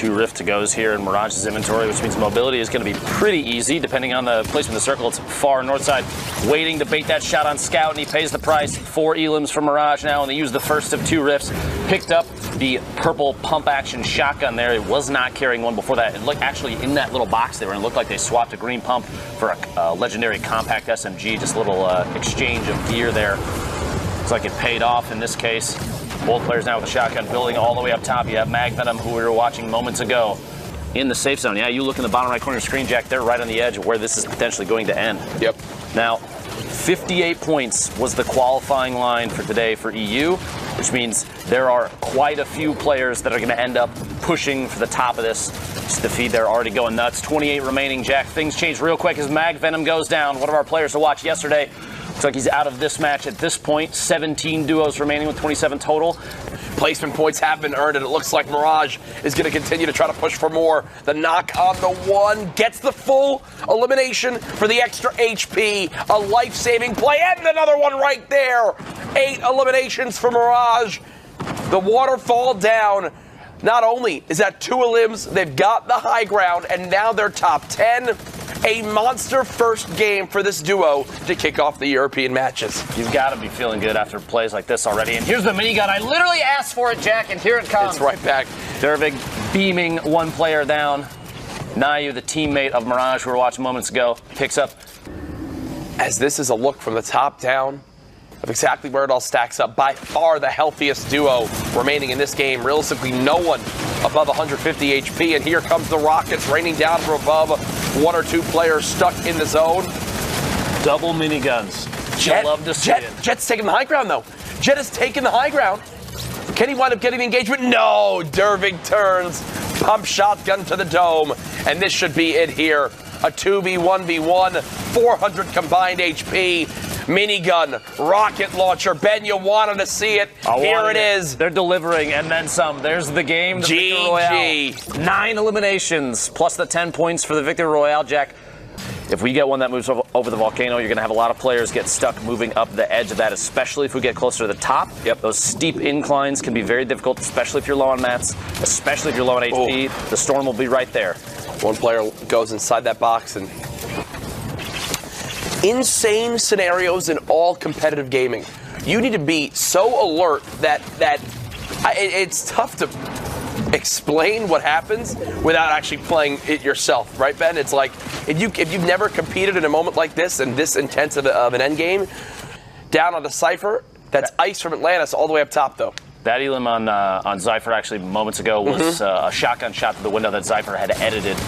2 Rift to goes here in Mirage's inventory, which means mobility is going to be pretty easy depending on the placement of the circle. It's far north side, waiting to bait that shot on Scout, and he pays the price. 4 elims from Mirage now, and they use the first of 2 Rifts. Picked up the purple pump action shotgun there. It was not carrying one before that. It looked actually in that little box they were in. It looked like they swapped a green pump for a legendary compact SMG. Just a little exchange of gear there. Looks like it paid off in this case. Both players now with a shotgun building all the way up top. You have Mag Venom, who we were watching moments ago, in the safe zone. Yeah, you look in the bottom right corner of the screen, Jack. They're right on the edge of where this is potentially going to end. Yep. Now, 58 points was the qualifying line for today for EU, which means there are quite a few players that are going to end up pushing for the top of this. Just the feed there already going nuts. 28 remaining, Jack. Things change real quick as Mag Venom goes down. One of our players to watch yesterday. Looks like he's out of this match at this point. 17 duos remaining with 27 total. Placement points have been earned, and it looks like Mirage is going to continue to try to push for more. The knock on the 1 gets the full elimination for the extra HP. A life-saving play, and another one right there. 8 eliminations for Mirage. The waterfall down. Not only is that 2 elims, they've got the high ground, and now they're top 10. A monster first game for this duo to kick off the European matches. You've got to be feeling good after plays like this already. And here's the minigun. I literally asked for it, Jack, and here it comes. It's right back. Dervig beaming 1 player down. Nayu, the teammate of Mirage, who we were watching moments ago, picks up. As this is a look from the top down of exactly where it all stacks up. By far the healthiest duo remaining in this game. Realistically, no one above 150 HP. And here comes the Rockets raining down from above. 1 or 2 players stuck in the zone. Double miniguns. Jet, love to see it. Jet's taking the high ground, though. Jet has taken the high ground. Can he wind up getting the engagement? No. Dervig turns. Pump shotgun to the dome. And this should be it here. A 2v1v1. 400 combined HP. Minigun, rocket launcher. Ben, you wanted to see it. Here it is. They're delivering, and then some. There's the game, the Victory Royale. 9 eliminations, plus the 10 points for the Victory Royale, Jack. If we get one that moves over the volcano, you're going to have a lot of players get stuck moving up the edge of that, especially if we get closer to the top. Yep. Those steep inclines can be very difficult, especially if you're low on mats, especially if you're low on HP. Oh. The storm will be right there. 1 player goes inside that box, and insane scenarios in all competitive gaming. You need to be so alert that it's tough to explain what happens without actually playing it yourself, right, Ben? It's like if you've never competed in a moment like this and this intense of an end game, down on the Cypher, that's ice from Atlantis all the way up top, though. That elim on Zypher actually moments ago was a shotgun shot to the window that Zypher had edited.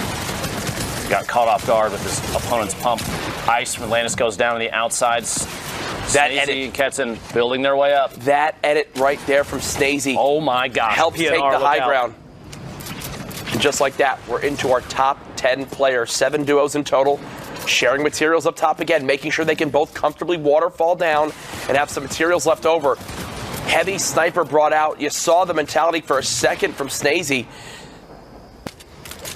Got caught off guard with his opponent's pump. Ice from Atlantis goes down on the outsides. That Snazy edit, and Ketson building their way up. That edit right there from Snazy. Oh my gosh. Helps take the high ground. And just like that, we're into our top 10 players. 7 duos in total. Sharing materials up top again, making sure they can both comfortably waterfall down and have some materials left over. Heavy sniper brought out. You saw the mentality for a second from Snazy.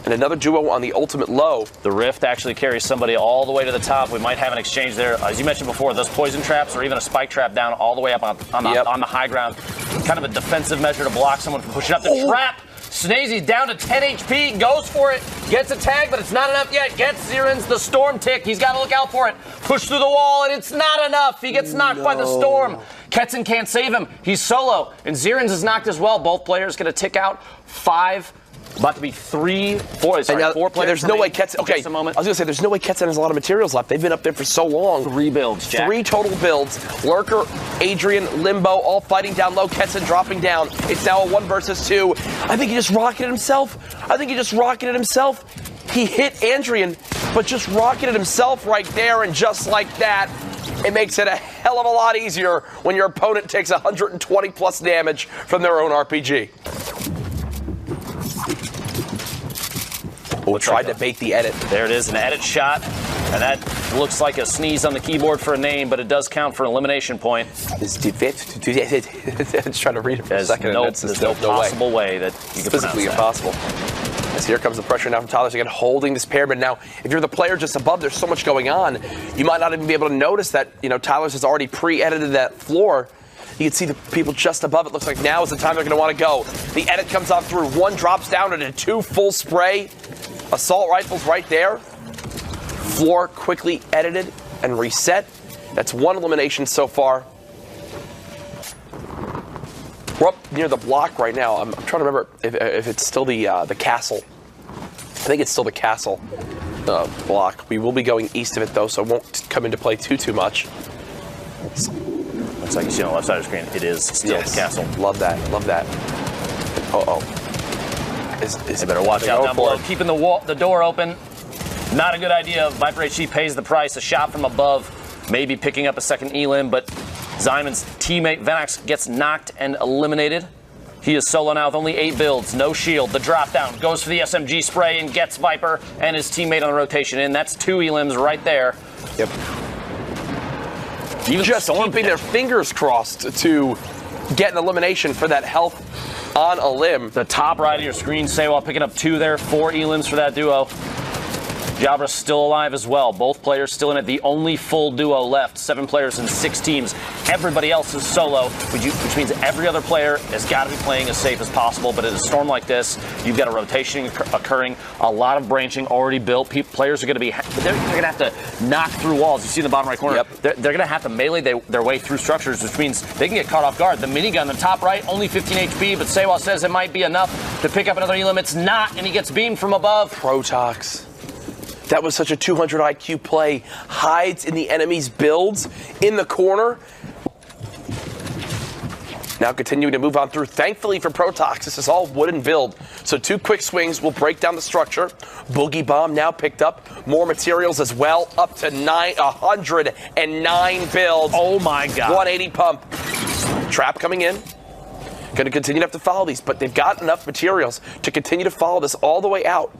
And another duo on the ultimate low. The Rift actually carries somebody all the way to the top. We might have an exchange there. As you mentioned before, those poison traps or even a spike trap down all the way up on the high ground. Kind of a defensive measure to block someone from pushing up the trap. Snazy's down to 10 HP, goes for it, gets a tag, but it's not enough yet. Gets Zirin's the storm tick. He's got to look out for it. Push through the wall, and it's not enough. He gets knocked by the storm. Ketson can't save him. He's solo, and Zirin's is knocked as well. Both players going to tick out. 5. About to be 4 players. There's no way Ketson. Okay, I was going to say, there's no way Ketson has a lot of materials left. They've been up there for so long. 3 builds, Jack. 3 total builds. Lurker, Adrian, Limbo, all fighting down low. Ketson dropping down. It's now a 1 versus 2. I think he just rocketed himself. He hit Adrian, but just rocketed himself right there, and just like that, it makes it a hell of a lot easier when your opponent takes 120 plus damage from their own RPG. Tried to bait the edit. There it is, an edit shot. And that looks like a sneeze on the keyboard for a name, but it does count for an elimination point. Just trying to read it for a second. There's no possible way that you can physically impossible. As here comes the pressure now from Tyler's again, holding this pyramid. Now, if you're the player just above, there's so much going on, you might not even be able to notice that, Tyler's has already pre-edited that floor. You can see the people just above it. Looks like now is the time they're going to want to go. The edit comes on through. One drops down into 2 full spray. Assault rifles right there. Floor quickly edited and reset. That's 1 elimination so far. We're up near the block right now. I'm trying to remember if it's still the castle. I think it's still the castle block. We will be going east of it though, so it won't come into play too much. Looks like you see on the left side of the screen, it is still the castle. Love that, love that. They better watch out down below. Keeping the door open. Not a good idea. Viper HC pays the price. A shot from above, maybe picking up a second elim, but Zyman's teammate Venox gets knocked and eliminated. He is solo now with only 8 builds, no shield. The drop down goes for the SMG spray and gets Viper and his teammate on the rotation in. That's 2 elims right there. Yep. Even just keeping their fingers crossed to get an elimination for that health on a limb. The top right of your screen, Saywall picking up 2 there, 4 elims for that duo. Jabra's still alive as well. Both players still in it. The only full duo left. 7 players in 6 teams. Everybody else is solo, which means every other player has got to be playing as safe as possible. But in a storm like this, you've got a rotation occurring, a lot of branching already built. Players are going to be, they're going to have to knock through walls. You see in the bottom right corner, they're going to have to melee their way through structures, which means they can get caught off guard. The minigun, the top right, only 15 HP, but Saywall says it might be enough to pick up another elim. It's not, and he gets beamed from above. Protox. That was such a 200 IQ play. Hides in the enemy's builds in the corner. Now continuing to move on through. Thankfully for Protox, this is all wooden build. So 2 quick swings will break down the structure. Boogie Bomb now picked up. More materials as well. Up to 109 builds. Oh my God. 180 pump. Trap coming in. Going to continue to have to follow these, but they've got enough materials to continue to follow this all the way out.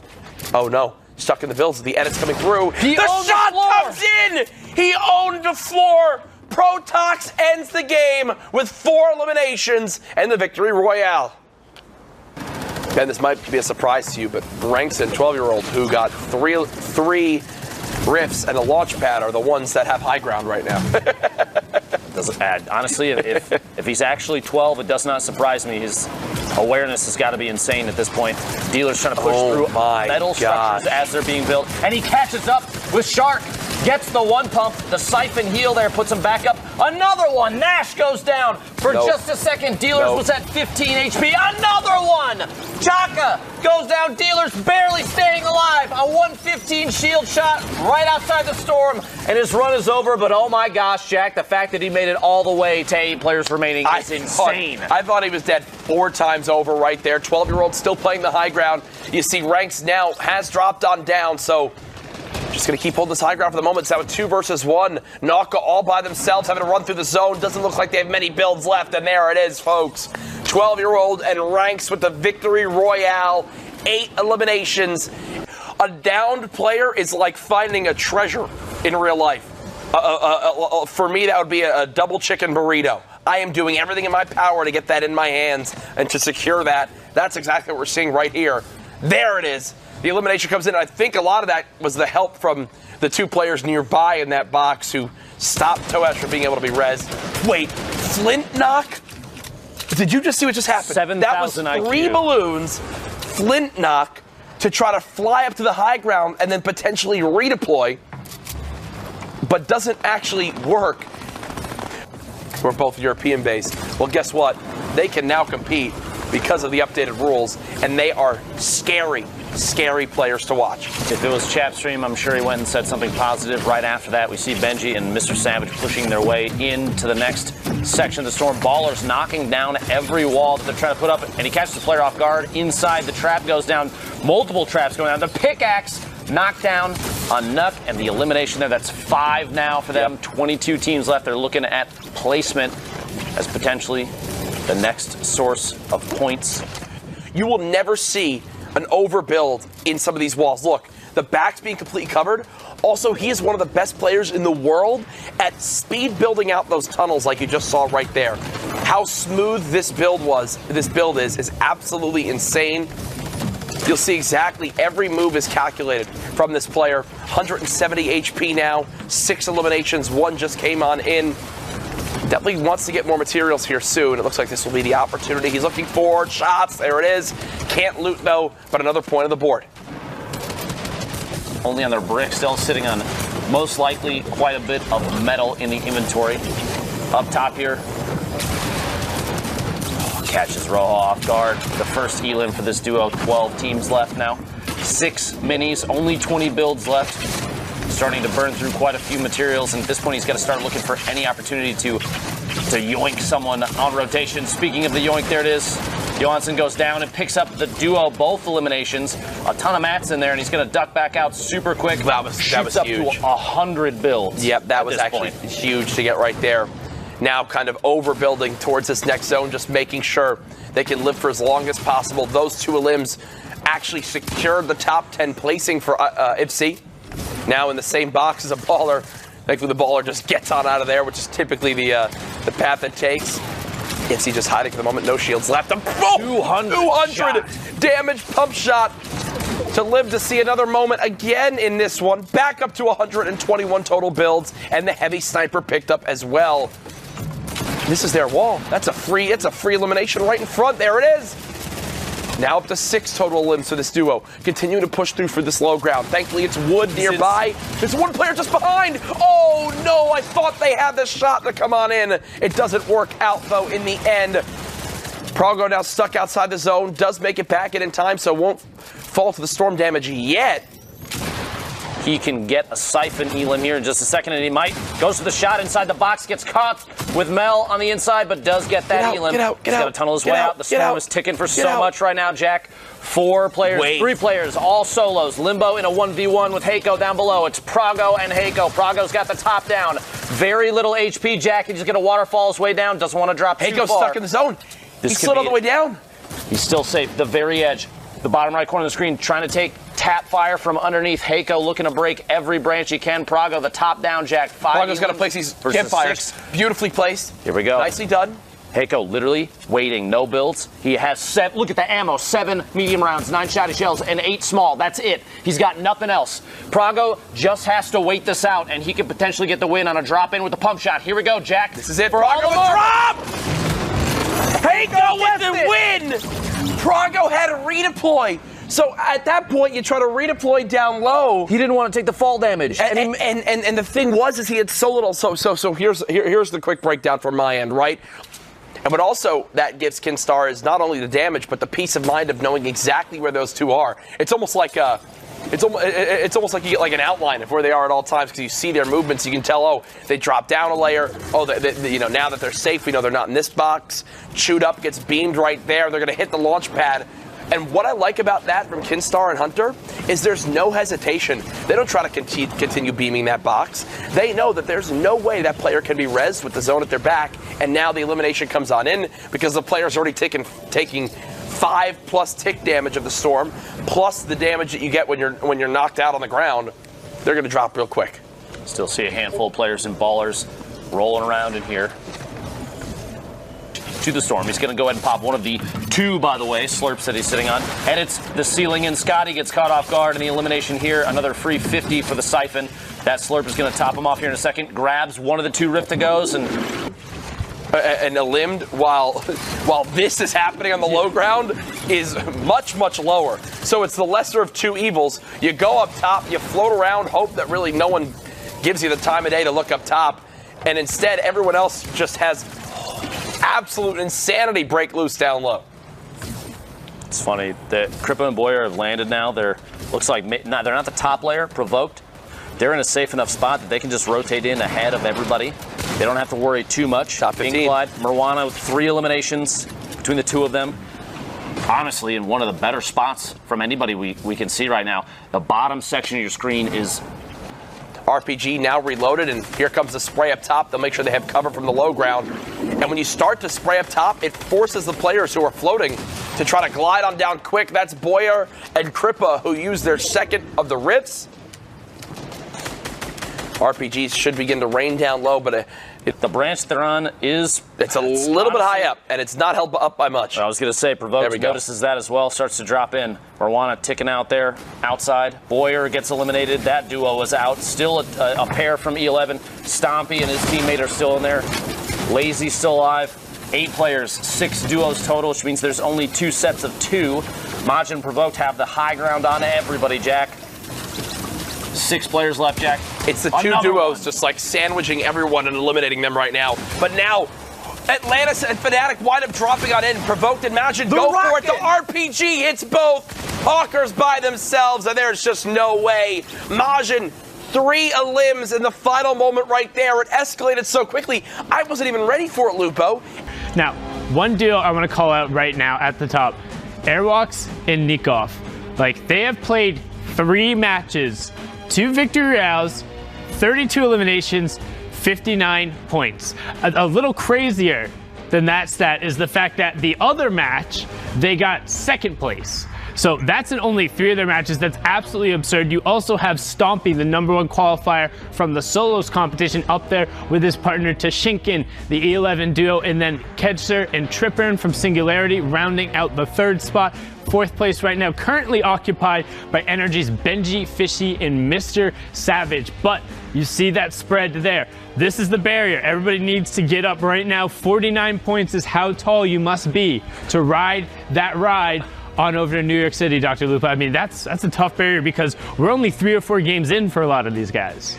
Oh no. Stuck in the builds. The edit's coming through. The shot comes in! He owned the floor! Protox ends the game with 4 eliminations and the victory royale. And this might be a surprise to you, but Rankson, 12-year-old, who got three rifts and a launch pad are the ones that have high ground right now. Doesn't add. Honestly, if he's actually 12, it does not surprise me. His awareness has got to be insane at this point. Dealer's trying to push through metal structures as they're being built. And he catches up with Shark. Gets the 1 pump. The siphon heal there puts him back up. Another one. Nash goes down for just a second. Dealers was at 15 HP. Another one. Chaka goes down. Dealers barely staying alive. A 115 shield shot right outside the storm. And his run is over. But oh my gosh, Jack, the fact that he made it all the way to 8 players remaining is insane. I thought he was dead 4 times over right there. 12-year-old still playing the high ground. You see Ranks now has dropped on down. So just going to keep holding this high ground for the moment. It's now a 2 versus 1. Naka all by themselves, having to run through the zone. Doesn't look like they have many builds left, and there it is, folks. 12-year-old and Ranks with the victory royale. 8 eliminations. A downed player is like finding a treasure in real life. For me, that would be a double chicken burrito. I am doing everything in my power to get that in my hands and to secure that. That's exactly what we're seeing right here. There it is. The elimination comes in. I think a lot of that was the help from the 2 players nearby in that box who stopped Toesh from being able to be rezzed. Wait, Flint knock? Did you just see what just happened? 7,000 That was 3 balloons, Flint knock, to try to fly up to the high ground and then potentially redeploy, but doesn't actually work. We're both European-based. Well, guess what? They can now compete because of the updated rules, and they are scary players to watch. If it was Chapstream, I'm sure he went and said something positive. Right after that, we see Benji and Mr. Savage pushing their way into the next section of the storm. Ballers knocking down every wall that they're trying to put up, and he catches the player off guard. Inside, the trap goes down. Multiple traps going down. The pickaxe knocked down on Nuck, and the elimination there. That's 5 now for them. 22 teams left. They're looking at placement as potentially the next source of points. You will never see an overbuild in some of these walls. Look, the back's being completely covered. Also, he is one of the best players in the world at speed building out those tunnels like you just saw right there. How smooth this build is absolutely insane. You'll see exactly every move is calculated from this player. 170 HP now, 6 eliminations, 1 just came on in. Definitely wants to get more materials here soon. It looks like this will be the opportunity he's looking for. Shots, there it is. Can't loot though, but another point on the board. Only on their brick, still sitting on most likely quite a bit of metal in the inventory. Up top here. Catches Rojo off guard. The first elim for this duo. 12 teams left now. 6 minis, only 20 builds left. Starting to burn through quite a few materials, and at this point he's got to start looking for any opportunity to yoink someone on rotation. Speaking of the yoink, there it is. Johansson goes down and picks up the duo, both eliminations. A ton of mats in there, and he's going to duck back out super quick. That was up huge. to 100 builds. Yep, that was actually huge to get right there. Now kind of overbuilding towards this next zone, just making sure they can live for as long as possible. Those two elims actually secured the top 10 placing for IPSI. Now in the same box as a baller. Thankfully, the baller just gets on out of there, which is typically the path it takes. IPSI just hiding for the moment. No shields left. 200 damage pump shot to live to see another moment again in this one. Back up to 121 total builds, and the heavy sniper picked up as well. This is their wall. It's a free elimination right in front. There it is. Now up to 6 total limbs for this duo. Continuing to push through for this low ground. Thankfully, it's wood nearby. There's one player just behind. Oh, no. I thought they had this shot to come on in. It doesn't work out, though, in the end. Prago now stuck outside the zone. Does make it back in time, so won't fall to the storm damage yet. He can get a siphon elim here in just a second, and he might. Goes for the shot inside the box, gets caught with Mel on the inside, but does get that elim. He's got to tunnel his way out. The storm is ticking for so much right now, Jack. 4 players, 3 players, all solos. Limbo in a 1v1 with Heiko down below. It's Prago and Heiko. Prago's got the top down. Very little HP, Jack. He's just going to waterfall his way down. Doesn't want to drop too far. Heiko's stuck in the zone. He slid all the way down. He's still safe. The very edge. The bottom right corner of the screen, trying to take tap fire from underneath. Heiko looking to break every branch he can. Prago, the top down, Jack. Prago's got to place these campfires. Beautifully placed. Here we go. Nicely done. Heiko literally waiting, no builds. He has 7, look at the ammo, 7 medium rounds, 9 shotty shells, and 8 small. That's it. He's got nothing else. Prago just has to wait this out, and he could potentially get the win on a drop in with the pump shot. Here we go, Jack. This is it. For Prago the drop! Heiko with the win! Prago had a redeploy. So at that point, you try to redeploy down low. He didn't want to take the fall damage. And the thing was, is he had so little. So here's the quick breakdown from my end, right? And what also that gives Kinstar is not only the damage, but the peace of mind of knowing exactly where those two are. It's almost like it's almost like you get like an outline of where they are at all times, because you see their movements. You can tell, oh, they drop down a layer. Oh, you know, now that they're safe, we know they're not in this box. Chewed Up gets beamed right there. They're going to hit the launch pad. And what I like about that from Kinstar and Hunter is there's no hesitation. They don't try to continue beaming that box. They know that there's no way that player can be rezzed with the zone at their back, and now the elimination comes on in because the player's already taking 5+ tick damage of the storm, plus the damage that you get when you're knocked out on the ground. They're going to drop real quick. Still see a handful of players and ballers rolling around in here. To the storm. He's going to go ahead and pop one of the 2, by the way, slurps that he's sitting on. And it's the ceiling in. Scotty gets caught off guard in the elimination here. Another free 50 for the siphon. That slurp is going to top him off here in a second. Grabs one of the 2 Rift-to-goes and elimed while this is happening on the low ground is much, much lower. So it's the lesser of 2 evils. You go up top, you float around, hope that really no one gives you the time of day to look up top. And instead, everyone else just has absolute insanity break loose down low. It's funny that Crippa and Boyer have landed now. They're not the top layer, provoked. They're in a safe enough spot that they can just rotate in ahead of everybody. They don't have to worry too much. Top 15. Inkblad, Marwana with 3 eliminations between the 2 of them. Honestly, in one of the better spots from anybody we can see right now. The bottom section of your screen is RPG now reloaded, and here comes the spray up top. They'll make sure they have cover from the low ground. And when you start to spray up top, it forces the players who are floating to try to glide on down quick. That's Boyer and Crippa, who use their second of the rifts. RPGs should begin to rain down low, but the branch they're on it's a little bit high up, and it's not held up by much. I was going to say, Provoked notices that as well, starts to drop in. Marwana ticking out there, outside. Boyer gets eliminated. That duo was out. Still a pair from E11. Stompy and his teammate are still in there. Lazy still alive. 8 players, 6 duos total, which means there's only 2 sets of 2. Maj and Provoked have the high ground on everybody, Jack. 6 players left, Jack. It's the two duos just like sandwiching everyone and eliminating them right now. But now, Atlantis and Fnatic wind up dropping on in. Provoked and Maj go for it. The RPG hits both. Hawkers by themselves, and there's just no way. Majin, 3 elims in the final moment right there. It escalated so quickly, I wasn't even ready for it, Lupo. Now, one duo I want to call out right now at the top. Airwalks and Nikov. Like, they have played 3 matches, 2 victory royales, 32 eliminations, 59 points. A little crazier than that stat is the fact that the other match, they got 2nd place. So that's in only 3 of their matches. That's absolutely absurd. You also have Stompy, the #1 qualifier from the solos competition, up there with his partner Tashinkin, the E11 duo, and then Kedser and Trippern from Singularity rounding out the 3rd spot. 4th place right now, currently occupied by Energy's Benji, Fishy, and Mr. Savage. But you see that spread there. This is the barrier. Everybody needs to get up right now. 49 points is how tall you must be to ride that ride on over to New York City, Dr. Lupa. I mean, that's a tough barrier because we're only 3 or 4 games in for a lot of these guys.